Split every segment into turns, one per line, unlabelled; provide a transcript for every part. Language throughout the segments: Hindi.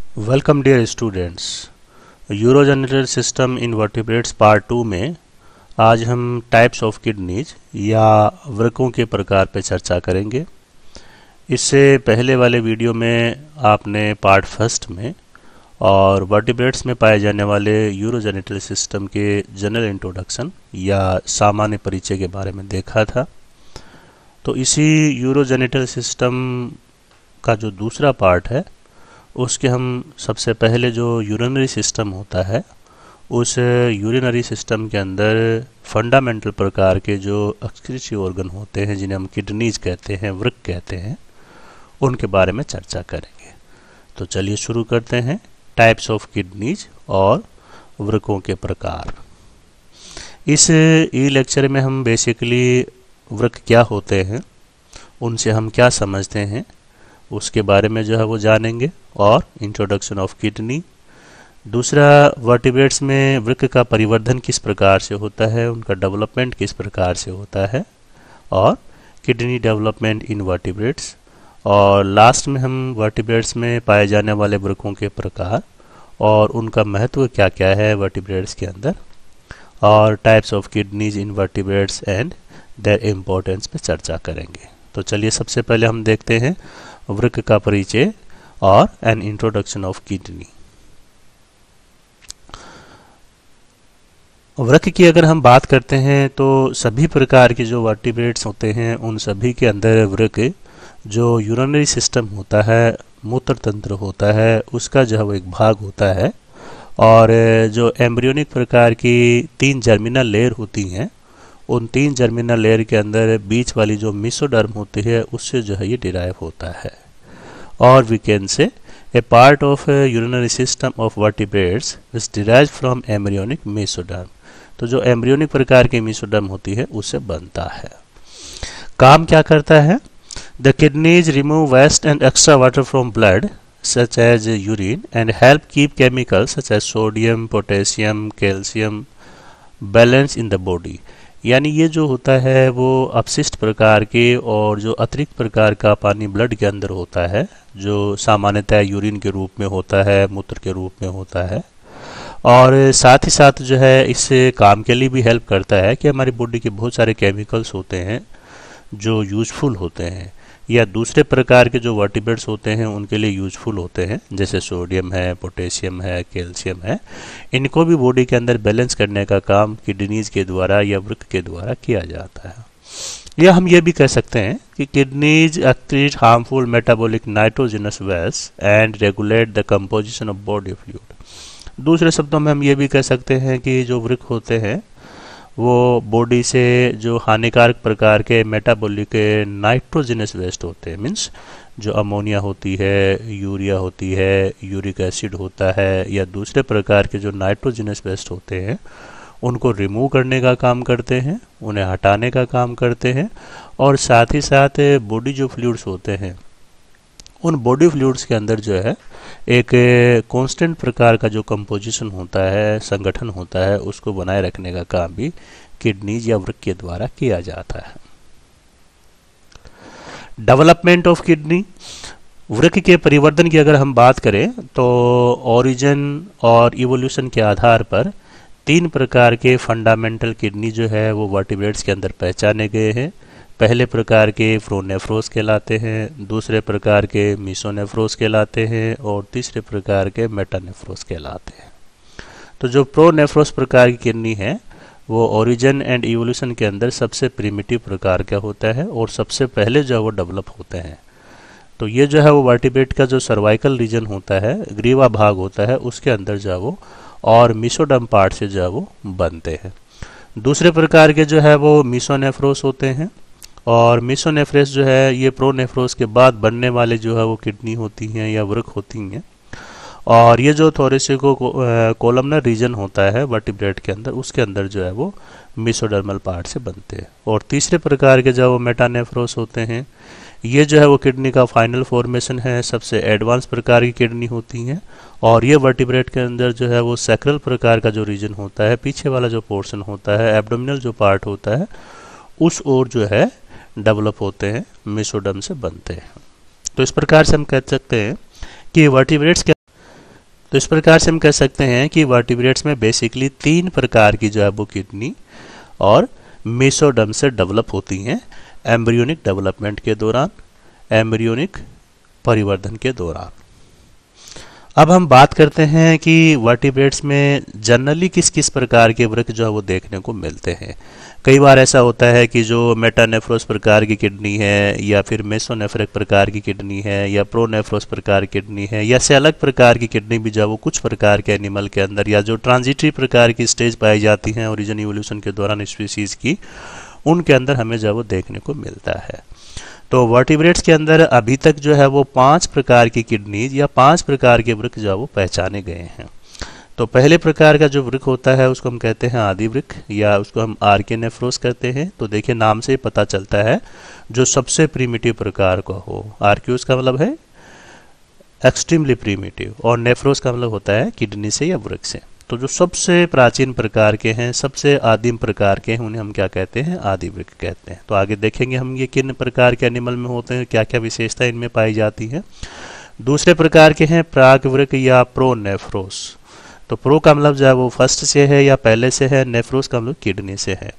Welcome dear students. Urogenital system in vertebrates part 2 में आज हम टाइप्स ऑफ किडनीज या वृक्कों के प्रकार पर चर्चा करेंगे। इससे पहले वाले वीडियो में आपने पार्ट फर्स्ट में और वर्टिब्रेट्स में पाए जाने वाले यूरोजेनिटल सिस्टम के जनरल इंट्रोडक्शन या सामान्य परिचय के बारे में देखा था। तो इसी यूरोजेनिटल सिस्टम का जो दूसरा पार्ट है उसके हम सबसे पहले जो यूरिनरी सिस्टम होता है उस यूरिनरी सिस्टम के अंदर फंडामेंटल प्रकार के जो एक्सक्रीटरी ऑर्गन होते हैं जिन्हें हम किडनीज कहते हैं, वृक्क कहते हैं, उनके बारे में चर्चा करेंगे। तो चलिए शुरू करते हैं टाइप्स ऑफ किडनीज और वृक्कों के प्रकार। इस ई लेक्चर में हम बेसिकली वृक्क क्या होते हैं, उनसे हम क्या समझते हैं, उसके बारे में जो है वो जानेंगे और इंट्रोडक्शन ऑफ किडनी। दूसरा, वर्टिब्रेट्स में वृक्क का परिवर्धन किस प्रकार से होता है, उनका डेवलपमेंट किस प्रकार से होता है, और किडनी डेवलपमेंट इन वर्टिब्रेट्स। और लास्ट में हम वर्टिब्रेट्स में पाए जाने वाले वृक्कों के प्रकार और उनका महत्व क्या क्या है वर्टिब्रेट्स के अंदर, और types of kidneys in vertebrates and there importance पे चर्चा करेंगे। तो चलिए सबसे पहले हम देखते हैं वृक्क का परिचय और एन इंट्रोडक्शन ऑफ किडनी। वृक्क की अगर हम बात करते हैं तो सभी प्रकार के जो वर्टिब्रेट्स होते हैं उन सभी के अंदर वृक्क जो यूरिनरी सिस्टम होता है, मूत्र तंत्र होता है, उसका जो है वो एक भाग होता है। और जो एम्ब्रियोनिक प्रकार की 3 जर्मिनल लेयर होती हैं, उन 3 जर्मिनल लेयर के अंदर बीच वाली जो मेसोडर्म होती है उससे जो है ये डिराइव होता है। और we can say a part of urinary system of vertebrates is derived from embryonic mesoderm. तो जो एम्ब्रियोनिक प्रकार की मेसोडर्म होती है उससे बनता है। काम क्या करता है? The kidneys remove waste and extra water from blood such as urine and help keep chemicals such as sodium, potassium, calcium balance in the body। यानी ये जो होता है वो अपशिष्ट प्रकार के और जो अतिरिक्त प्रकार का पानी ब्लड के अंदर होता है, जो सामान्यतः यूरिन के रूप में होता है, मूत्र के रूप में होता है, और साथ ही साथ जो है इससे काम के लिए भी हेल्प करता है कि हमारी बॉडी के बहुत सारे केमिकल्स होते हैं जो यूजफुल होते हैं या दूसरे प्रकार के जो वर्टिब्रेट्स होते हैं उनके लिए यूजफुल होते हैं, जैसे सोडियम है, पोटेशियम है, कैल्शियम है। इनको भी बॉडी के अंदर बैलेंस करने का काम किडनीज के द्वारा या वृक्क के द्वारा किया जाता है। या हम ये भी कह सकते हैं कि kidneys excrete harmful metabolic nitrogenous waste and regulate the composition of body fluid. दूसरे शब्दों में हम ये भी कह सकते हैं कि जो वृक्क होते हैं वो बॉडी से जो हानिकारक प्रकार के मेटाबॉलिक नाइट्रोजनस वेस्ट होते हैं, मीन्स जो अमोनिया होती है, यूरिया होती है, यूरिक एसिड होता है, या दूसरे प्रकार के जो नाइट्रोजनस वेस्ट होते हैं उनको रिमूव करने का काम करते हैं, उन्हें हटाने का काम करते हैं। और साथ ही साथ बॉडी जो फ्लूइड्स होते हैं उन बॉडी फ्लूइड्स के अंदर जो है एक कांस्टेंट प्रकार का जो कंपोजिशन होता है, संगठन होता है, उसको बनाए रखने का काम भी किडनीज या वृक्क के द्वारा किया जाता है। डेवलपमेंट ऑफ किडनी, वृक्क के परिवर्तन की अगर हम बात करें तो ओरिजिन और इवोल्यूशन के आधार पर 3 प्रकार के फंडामेंटल किडनी जो है वो वर्टिब्रेट्स के अंदर पहचाने गए हैं। पहले प्रकार के प्रोनेफ्रोस कहलाते हैं, दूसरे प्रकार के मीसोनेफ्रोस कहलाते हैं, और तीसरे प्रकार के मेटानेफ्रोस कहलाते हैं। तो जो प्रोनेफ्रोस प्रकार की किडनी है वो ओरिजिन एंड इवोल्यूशन के अंदर सबसे प्रिमिटिव प्रकार का होता है और सबसे पहले जो है वो डेवलप होते हैं। तो ये जो है वो वर्टिब्रेट का जो सर्वाइकल रीजन होता है, ग्रीवा भाग होता है, उसके अंदर जो है वो और मीसोडर्म पार्ट से जो है वो बनते हैं। दूसरे प्रकार के जो है वो मीसोनेफ्रोस होते हैं, और मीसोनेफ्रोस जो है ये प्रोनेफ्रोस के बाद बनने वाले जो है वो किडनी होती हैं या वृक्क होती हैं। और ये जो थोरेसिको कोलमनर रीजन होता है वर्टिब्रेट के अंदर, उसके अंदर जो है वो मीसोडर्मल पार्ट से बनते हैं। और तीसरे प्रकार के जो वो मेटानेफ्रोस होते हैं, ये जो है वो किडनी का फाइनल फॉर्मेशन है, सबसे एडवांस प्रकार की किडनी होती हैं। और ये वर्टिब्रेट के अंदर जो है वो सैक्रल प्रकार का जो रीजन होता है, पीछे वाला जो पोर्शन होता है, एब्डोमिनल जो पार्ट होता है, उस ओर जो है डेवलप होते हैं, मेसोडर्म से बनते हैं। तो इस प्रकार से हम कह सकते हैं कि वर्टिब्रेट्स के तो इस प्रकार से हम कह सकते हैं कि वर्टिब्रेट्स में बेसिकली 3 प्रकार की जो है वो किडनी और मेसोडर्म से डेवलप होती हैं एम्ब्रियोनिक डेवलपमेंट के दौरान, एम्ब्रियोनिक परिवर्धन के दौरान। अब हम बात करते हैं कि वर्टिब्रेट्स में जनरली किस किस प्रकार के वृक्क जो है वो देखने को मिलते हैं। कई बार ऐसा होता है कि जो मेटानेफ्रोस प्रकार की किडनी है या फिर मेसोनेफ्रिक प्रकार की किडनी है या प्रोनेफ्रोस प्रकार की किडनी है या से अलग प्रकार की किडनी भी जो है वो कुछ प्रकार के एनिमल के अंदर या जो ट्रांजिटरी प्रकार की स्टेज पाई जाती हैं ओरिजिन इवोल्यूशन के दौरान स्पीसीज की, उनके अंदर हमें जो है वो देखने को मिलता है। तो वर्टिब्रेट्स के अंदर अभी तक जो है वो 5 प्रकार की किडनीज या 5 प्रकार के वृक्क जो है वो पहचाने गए हैं। तो पहले प्रकार का जो वृक्क होता है उसको हम कहते हैं आदि वृक्क या उसको हम आर्किनेफ्रोस कहते हैं। तो देखिए नाम से पता चलता है जो सबसे प्रीमिटिव प्रकार का हो। आर्क्यूस का मतलब है एक्सट्रीमली प्रीमिटिव और नेफ्रोस का मतलब होता है किडनी से या वृक्क से। तो जो सबसे प्राचीन प्रकार के हैं, सबसे आदिम प्रकार के हैं, उन्हें हम क्या कहते हैं? आदि वृक्क कहते हैं। तो आगे देखेंगे हम ये किन प्रकार के एनिमल में होते हैं, क्या क्या विशेषता इनमें पाई जाती है। दूसरे प्रकार के हैं प्राक वृक्क या प्रोनेफ्रोस। तो प्रो का मतलब जो है वो फर्स्ट से है या पहले से है, नेफ्रोस का मतलब किडनी से है।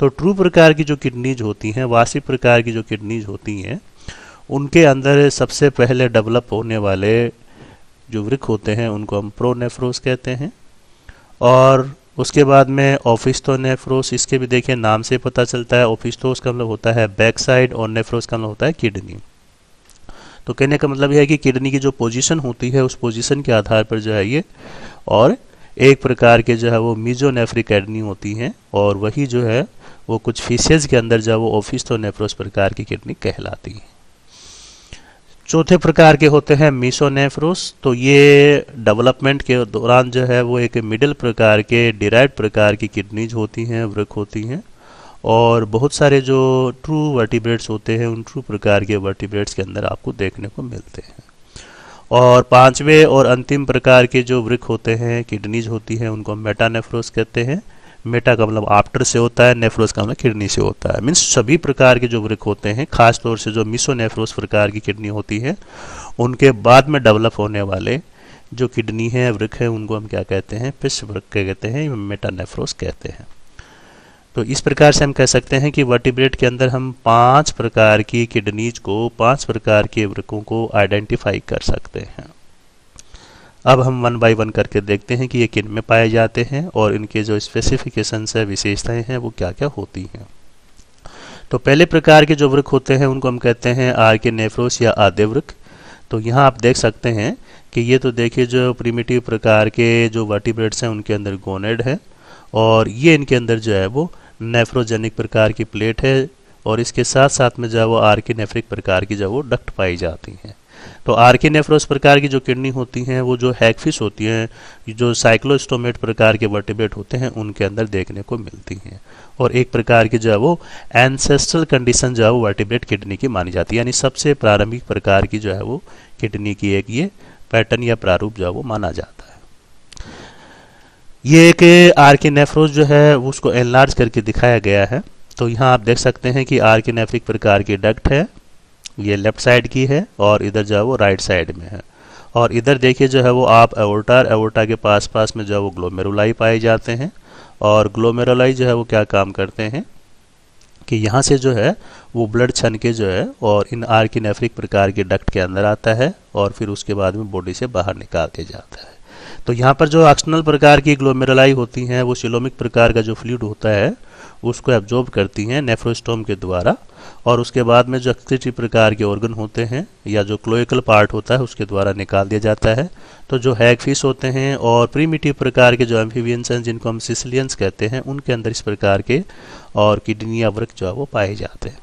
तो ट्रू प्रकार की जो किडनीज होती हैं, वास्तविक प्रकार की जो किडनीज होती हैं, उनके अंदर सबसे पहले डेवलप होने वाले जो वृक्क होते हैं उनको हम प्रोनेफ्रोस कहते हैं। और उसके बाद में ओफिस्थोनेफ्रोस, इसके भी देखिए नाम से पता चलता है। ओफिस्थोस का मतलब होता है बैक साइड और नेफ्रोस का मतलब होता है किडनी। तो कहने का मतलब यह है कि किडनी की जो पोजीशन होती है उस पोजीशन के आधार पर जो है ये, और एक प्रकार के जो है वो मीजोनेफ्रिक किडनी होती हैं और वही जो है वो कुछ फिशेज के अंदर जो है वो ओफिस्थोनेफ्रोस प्रकार की किडनी कहलाती है। चौथे प्रकार के होते हैं मीसोनेफ्रोस। तो ये डेवलपमेंट के दौरान जो है वो एक मिडिल प्रकार के डिराइव्ड प्रकार की किडनीज होती हैं, वृक्क होती हैं। और बहुत सारे जो ट्रू वर्टिब्रेट्स होते हैं उन ट्रू प्रकार के वर्टिब्रेट्स के अंदर आपको देखने को मिलते हैं। और पांचवें और अंतिम प्रकार के जो वृक्क होते हैं, किडनीज होती हैं, उनको मेटानेफ्रोस कहते हैं। मेटा का मतलब आफ्टर से होता है, नेफ्रोस का मतलब किडनी से होता है। मीन्स सभी प्रकार के जो वृक्क होते हैं, खास तौर से जो मीसोनेफ्रोस प्रकार की किडनी होती है, उनके बाद में डेवलप होने वाले जो किडनी है, वृक्क है, उनको हम क्या कहते हैं? पिष्ट वृक्क कहते हैं, मेटानेफ्रोस कहते हैं। तो इस प्रकार से हम कह सकते हैं कि वर्टिब्रेट के अंदर हम 5 प्रकार की किडनीज को, 5 प्रकार के वृक्कों को आइडेंटिफाई कर सकते हैं। अब हम 1 बाय 1 करके देखते हैं कि ये किन में पाए जाते हैं और इनके जो स्पेसिफिकेशंस है, विशेषताएं हैं, वो क्या क्या होती हैं। तो पहले प्रकार के जो वृक्क होते हैं उनको हम कहते हैं आर्किनेफ्रोस या आद्य वृक्क। तो यहाँ आप देख सकते हैं कि ये तो देखिए जो प्रिमिटिव प्रकार के जो वर्टिब्रेट्स हैं उनके अंदर गोनेड है और ये इनके अंदर जो है वो नेफ्रोजेनिक प्रकार की प्लेट है और इसके साथ साथ में जो है वो आर्किनेफ्रिक प्रकार की जो है वो डक्ट पाई जाती हैं। तो आर्किनेफ्रोस प्रकार की जो किडनी होती हैं वो जो हैगफिश होती हैं, जो साइक्लोस्टोमेट प्रकार के वर्टिब्रेट होते हैं, उनके अंदर देखने को मिलती हैं। और एक प्रकार की जो है वो एंसेस्ट्रल कंडीशन जो है वो वर्टिब्रेट किडनी की मानी जाती है, यानी सबसे प्रारंभिक प्रकार की जो है वो किडनी की एक ये पैटर्न या प्रारूप जो है वो माना जाता है। ये एक आर्किनेफ्रोस जो है उसको एनलार्ज करके दिखाया गया है। तो यहाँ आप देख सकते हैं कि आर्किनेफ्रिक प्रकार की डक्ट है, ये लेफ्ट साइड की है और इधर जो है वो राइट साइड में है। और इधर देखिए जो है वो आप एवोर्टा के पास पास में जो है वो ग्लोमेरुलाई पाए जाते हैं। और ग्लोमेरुलाई जो है वो क्या काम करते हैं कि यहाँ से जो है वो ब्लड छन के जो है और इन आर्किनेफ्रिक प्रकार के डक्ट के अंदर आता है और फिर उसके बाद में बॉडी से बाहर निकाल दिया जाता है। तो यहाँ पर जो एक्सटर्नल प्रकार की ग्लोमेरुलाई होती हैं वो सिलोमिक प्रकार का जो फ्लूइड होता है उसको एब्जॉर्ब करती हैं नेफ्रोस्टोम के द्वारा और उसके बाद में जो एक्सक्रीटरी प्रकार के ऑर्गन होते हैं या जो क्लोइकल पार्ट होता है उसके द्वारा निकाल दिया जाता है। तो जो हैगफिश होते हैं और प्रीमिटिव प्रकार के जो एम्फीबियंस हैं जिनको हम सिसिलियंस कहते हैं, उनके अंदर इस प्रकार के और किडनी या वृक्क जो है वो पाए जाते हैं।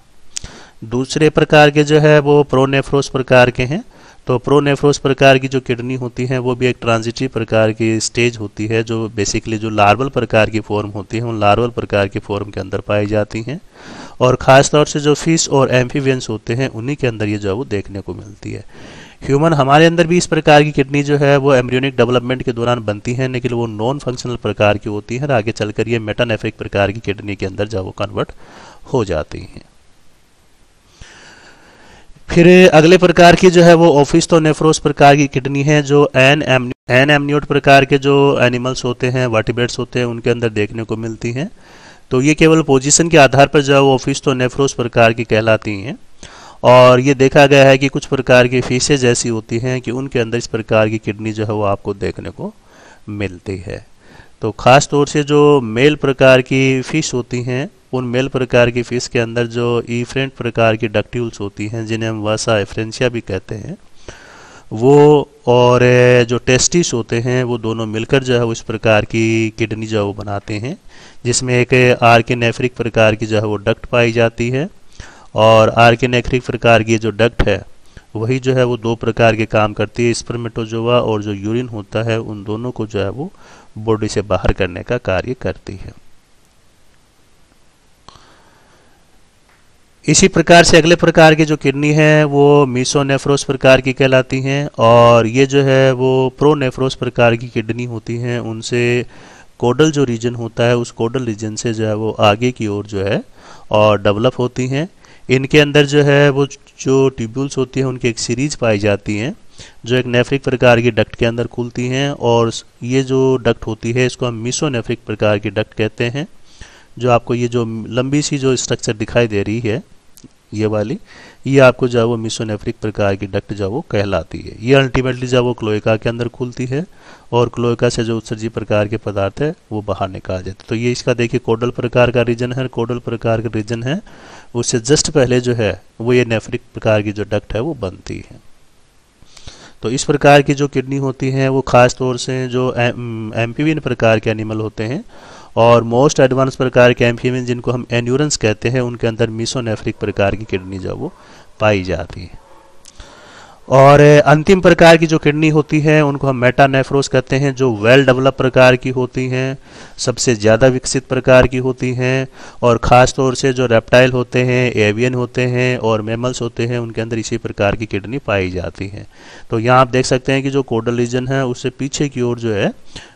दूसरे प्रकार के जो है वो प्रोनेफ्रोस प्रकार के हैं। तो प्रोनेफ्रोस प्रकार की जो किडनी होती है वो भी एक ट्रांजिटरी प्रकार की स्टेज होती है जो बेसिकली जो लार्वल प्रकार की फॉर्म होती है उन लार्वल प्रकार की फॉर्म के अंदर पाई जाती हैं और ख़ास तौर से जो फिश और एम्फीबियंस होते हैं उन्हीं के अंदर ये जो है वो देखने को मिलती है। ह्यूमन हमारे अंदर भी इस प्रकार की किडनी जो है वो एम्ब्रियोनिक डेवलपमेंट के दौरान बनती है, लेकिन वो नॉन फंक्शनल प्रकार की होती है और आगे चलकर ये मेटानेफ्रिक प्रकार की किडनी के अंदर जो वो कन्वर्ट हो जाती हैं। फिर अगले प्रकार की जो है वो ओफिस्थोनेफ्रोस प्रकार की किडनी है, जो एन एमनियोट प्रकार के जो एनिमल्स होते हैं, वर्टिब्रेट्स होते हैं, उनके अंदर देखने को मिलती हैं। तो ये केवल पोजीशन के आधार पर जो है वो ओफिस्थोनेफ्रोस प्रकार की कहलाती हैं। और ये देखा गया है कि कुछ प्रकार की फिशेज ऐसी होती हैं कि उनके अंदर इस प्रकार की किडनी जो है वो आपको देखने को मिलती है। तो ख़ास तौर से जो मेल प्रकार की फ़िश होती हैं, उन मेल प्रकार की फ़िश के अंदर जो इफरेंट प्रकार की डक्ट्यूल्स होती हैं, जिन्हें हम वासा एफ्रेंसिया भी कहते हैं, वो और जो टेस्टिस होते हैं, वो दोनों मिलकर जो है वो इस प्रकार की किडनी जो है वो बनाते हैं, जिसमें एक आर्किनेफ्रिक प्रकार की जो है वो डक्ट पाई जाती है। और आर्किनेफ्रिक प्रकार की जो डक्ट है वही जो है वो दो प्रकार के काम करती है, स्पर्मेटोजोआ और जो यूरिन होता है उन दोनों को जो है वो बॉडी से बाहर करने का कार्य करती है। इसी प्रकार से अगले प्रकार की जो किडनी है वो मीसोनेफ्रोस प्रकार की कहलाती हैं, और ये जो है वो प्रोनेफ्रोस प्रकार की किडनी होती हैं। उनसे कोडल जो रीजन होता है, उस कोडल रीजन से जो है वो आगे की ओर जो है और डेवलप होती हैं। इनके अंदर जो है वो जो ट्यूब्यूल्स होती हैं उनकी एक सीरीज पाई जाती हैं, जो एक नेफ्रिक प्रकार की डक्ट के अंदर खुलती हैं। और ये जो डक्ट होती है इसको हम मीसोनेफ्रिक प्रकार की डक्ट कहते हैं। जो आपको ये जो लंबी सी जो स्ट्रक्चर दिखाई दे रही है, ये वाली, ये आपको जो है वो मीसोनेफ्रिक प्रकार की डक्ट जो वो कहलाती है। ये अल्टीमेटली जो वो क्लोएका के अंदर खुलती है और क्लोएका से जो उत्सर्जी प्रकार के पदार्थ है वो बाहर निकाल जाते हैं। तो ये इसका देखिए कोडल प्रकार का रीजन है, कोडल प्रकार का रीजन है, उससे जस्ट पहले जो है वो ये नेफ्रिक प्रकार की जो डक्ट है वो बनती है। तो इस प्रकार की जो किडनी होती है वो खास तौर से जो एम्फीबियन प्रकार के एनिमल होते हैं और मोस्ट एडवांस प्रकार के एम्फीबियन जिनको हम एन्यूरेंस कहते हैं, उनके अंदर मीसोनेफ्रिक प्रकार की किडनी जो वो पाई जाती है। और अंतिम प्रकार की जो किडनी होती है उनको हम मेटानेफ्रोस कहते हैं, जो वेल डेवलप प्रकार की होती हैं, सबसे ज़्यादा विकसित प्रकार की होती हैं। और ख़ास तौर से जो रेप्टाइल होते हैं, एवियन होते हैं और मैमल्स होते हैं, उनके अंदर इसी प्रकार की किडनी पाई जाती है। तो यहाँ आप देख सकते हैं कि जो कोडल रीजन है उससे पीछे की ओर जो है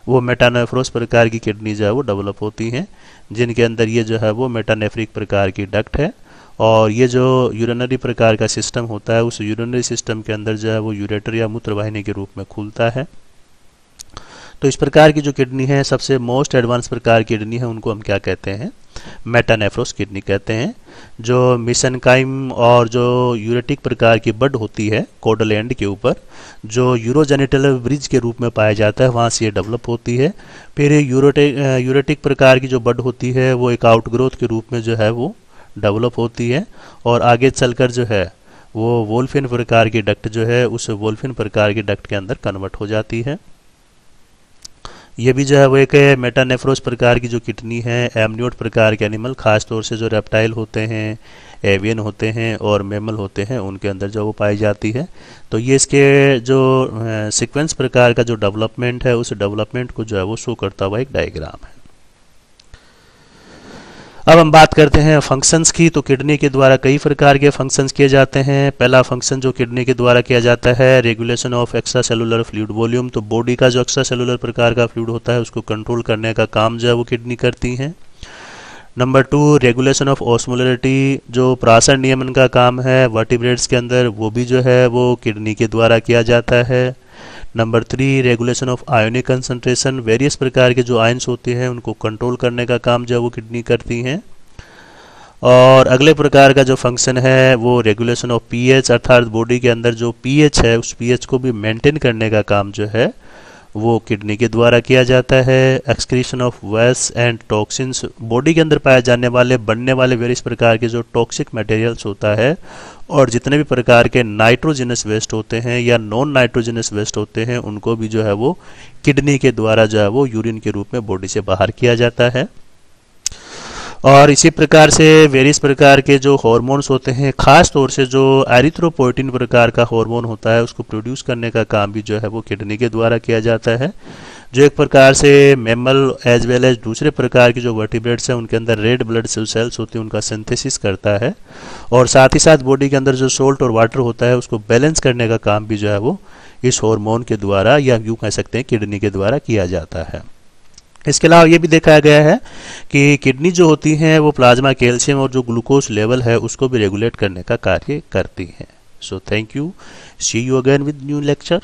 वो मेटानेफ्रोस प्रकार की किडनी जो है वो डेवलप होती हैं, जिनके अंदर ये जो है वो मेटानेफ्रिक प्रकार की डक्ट है। और ये जो यूरिनरी प्रकार का सिस्टम होता है, उस यूरिनरी सिस्टम के अंदर जो है वो यूरेटर या मूत्रवाहिनी के रूप में खुलता है। तो इस प्रकार की जो किडनी है, सबसे मोस्ट एडवांस प्रकार की किडनी है, उनको हम क्या कहते हैं? मेटानेफ्रोस किडनी कहते हैं। जो मिसेनकाइम और जो यूरेटिक प्रकार की बड होती है कोडल एंड के ऊपर, जो यूरोजेनिटल ब्रिज के रूप में पाया जाता है, वहाँ से ये डेवलप होती है। फिर यूरेटिक प्रकार की जो बड होती है वो एक आउटग्रोथ के रूप में जो है वो डेवलप होती है और आगे चलकर जो है वो वोल्फिन प्रकार की डक्ट जो है उस वोल्फिन प्रकार की डक्ट के अंदर कन्वर्ट हो जाती है। ये भी जो है वो एक मेटानेफ्रोस प्रकार की जो किडनी है, एमनियोट प्रकार के एनिमल, खास तौर से जो रेप्टाइल होते हैं, एवियन होते हैं और मैमल होते हैं, उनके अंदर जो वो पाई जाती है। तो ये इसके जो सीक्वेंस प्रकार का जो डेवलपमेंट है, उस डेवलपमेंट को जो है वो शो करता हुआ एक डायग्राम है। अब हम बात करते हैं फंक्शंस की। तो किडनी के द्वारा कई प्रकार के फंक्शंस किए जाते हैं। पहला फंक्शन जो किडनी के द्वारा किया जाता है, regulation of extra cellular fluid volume. तो बॉडी का जो एक्स्ट्रा सेलुलर प्रकार का फ्लूइड होता है उसको कंट्रोल करने का काम जो है वो किडनी करती हैं। नंबर 2, रेगुलेशन ऑफ ऑस्मोलरिटी, जो प्राशन नियमन का काम है वर्टिब्रेट्स के अंदर, वो भी जो है वो किडनी के द्वारा किया जाता है। Number 3, regulation of ionic concentration, various प्रकार के जो आयंस होते हैं उनको कंट्रोल करने का काम जो है वो किडनी करती हैं। और अगले प्रकार का जो फंक्शन है वो रेगुलेशन ऑफ पीएच, अर्थात बॉडी के अंदर जो पीएच है उस पीएच को भी मेंटेन करने का काम जो है वो किडनी के द्वारा किया जाता है। Excretion of waste and toxins, body के अंदर पाए जाने वाले बनने वाले वेरियस प्रकार के जो टॉक्सिक मटेरियल्स होता है और जितने भी प्रकार के नाइट्रोजनस वेस्ट होते हैं या नॉन नाइट्रोजनस वेस्ट होते हैं, उनको भी जो है वो किडनी के द्वारा जो है वो यूरिन के रूप में बॉडी से बाहर किया जाता है। और इसी प्रकार से वेरियस प्रकार के जो हार्मोन्स होते हैं, खास तौर से जो एरिथ्रोपोइटिन प्रकार का हार्मोन होता है उसको प्रोड्यूस करने का काम भी जो है वो किडनी के द्वारा किया जाता है, जो एक प्रकार से मैमल एज वेल एज दूसरे प्रकार के जो वर्टिब्रेट्स हैं उनके अंदर रेड ब्लड सेल्स होती हैं, उनका सिंथेसिस करता है। और साथ ही साथ बॉडी के अंदर जो सोल्ट और वाटर होता है उसको बैलेंस करने का काम भी जो है वो इस हार्मोन के द्वारा या यूँ कह सकते हैं किडनी के द्वारा किया जाता है। इसके अलावा ये भी देखा गया है कि किडनी जो होती हैं वो प्लाज्मा कैल्शियम और जो ग्लूकोज लेवल है उसको भी रेगुलेट करने का कार्य करती हैं। So thank you. See you again with new lecture.